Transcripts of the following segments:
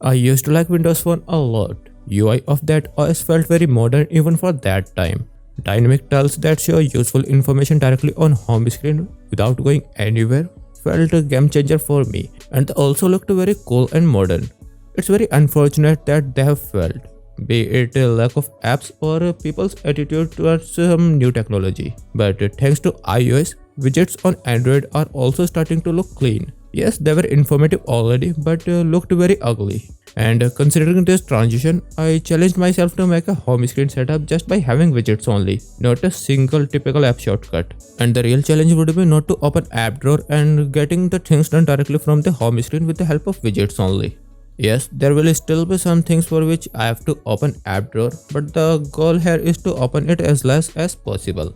I used to like Windows Phone a lot. UI of that OS felt very modern even for that time. Dynamic tiles that show useful information directly on home screen without going anywhere felt a game changer for me, and they also looked very cool and modern. It's very unfortunate that they have failed, be it a lack of apps or people's attitude towards some new technology. But thanks to iOS, widgets on Android are also starting to look clean. Yes, they were informative already, but looked very ugly. And considering this transition, I challenged myself to make a home screen setup just by having widgets only, not a single typical app shortcut. And the real challenge would be not to open app drawer and getting the things done directly from the home screen with the help of widgets only. Yes, there will still be some things for which I have to open app drawer, but the goal here is to open it as less as possible.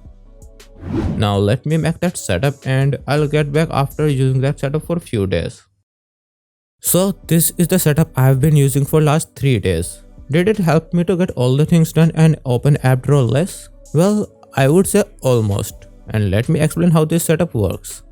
Now let me make that setup and I'll get back after using that setup for a few days. So this is the setup I have been using for last 3 days. Did it help me to get all the things done and open app drawer less? Well, I would say almost. And let me explain how this setup works.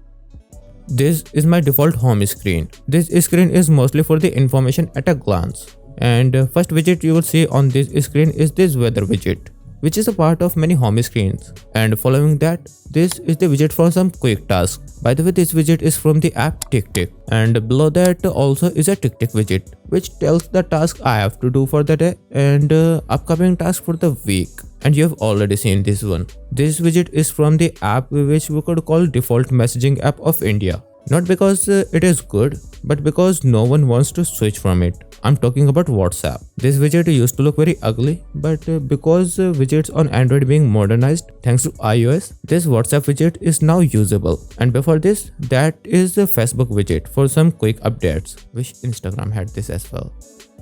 This is my default home screen. This screen is mostly for the information at a glance. And first widget you will see on this screen is this weather widget, which is a part of many home screens. And following that, this is the widget for some quick tasks. By the way, this widget is from the app TickTick. And below that also is a TickTick widget, which tells the task I have to do for the day and upcoming task for the week. And you have already seen this one. This widget is from the app which we could call default messaging app of India. Not because it is good, but because no one wants to switch from it. I'm talking about WhatsApp. This widget used to look very ugly, but because widgets on Android being modernized thanks to iOS, this WhatsApp widget is now usable. And before this, that is the Facebook widget for some quick updates, which Instagram had this as well.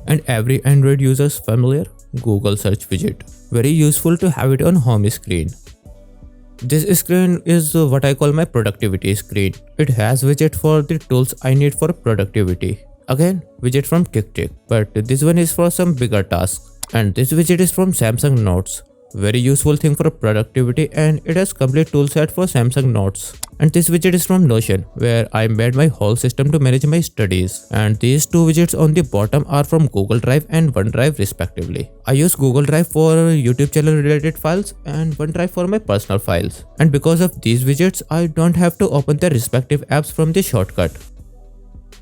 And every Android user's familiar Google search widget. Very useful to have it on home screen. This screen is what I call my productivity screen. It has widget for the tools I need for productivity. Again, widget from TickTick, but this one is for some bigger tasks. And this widget is from Samsung Notes. Very useful thing for productivity, and it has complete toolset for Samsung Notes. And this widget is from Notion, where I made my whole system to manage my studies. And these two widgets on the bottom are from Google Drive and OneDrive respectively. I use Google Drive for YouTube channel related files and OneDrive for my personal files. And because of these widgets, I don't have to open their respective apps from the shortcut.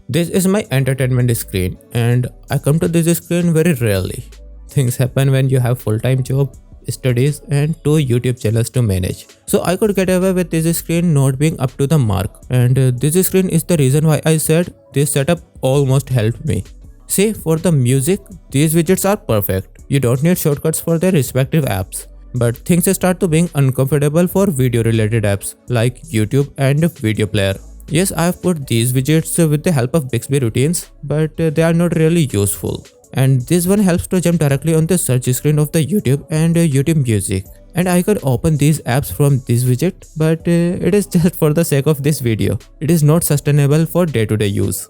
This is my entertainment screen, and I come to this screen very rarely. Things happen when you have full-time job, studies and 2 YouTube channels to manage. So I could get away with this screen not being up to the mark, and this screen is the reason why I said this setup almost helped me. See, for the music, these widgets are perfect. You don't need shortcuts for their respective apps. But things start to being uncomfortable for video related apps like YouTube and Video Player. Yes, I have put these widgets with the help of Bixby routines, but they are not really useful. And this one helps to jump directly on the search screen of the YouTube and YouTube Music. And I could open these apps from this widget, but it is just for the sake of this video. It is not sustainable for day-to-day use.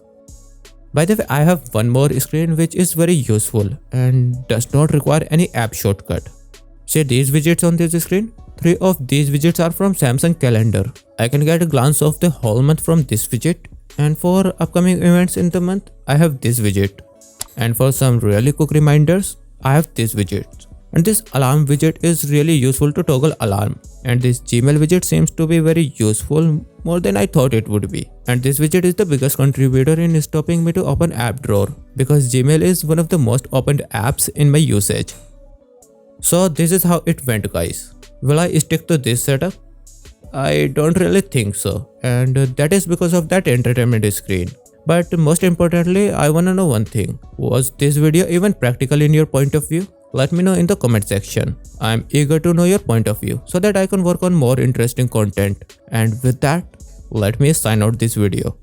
By the way, I have one more screen which is very useful and does not require any app shortcut. See these widgets on this screen? 3 of these widgets are from Samsung Calendar. I can get a glance of the whole month from this widget. And for upcoming events in the month, I have this widget. And for some really quick reminders, I have this widget. And this alarm widget is really useful to toggle alarm. And this Gmail widget seems to be very useful, more than I thought it would be. And this widget is the biggest contributor in stopping me to open app drawer, because Gmail is one of the most opened apps in my usage. So this is how it went, guys. Will I stick to this setup? I don't really think so. And that is because of that entertainment screen. But most importantly, I wanna know one thing. Was this video even practical in your point of view? Let me know in the comment section. I'm eager to know your point of view so that I can work on more interesting content. And with that, let me sign out this video.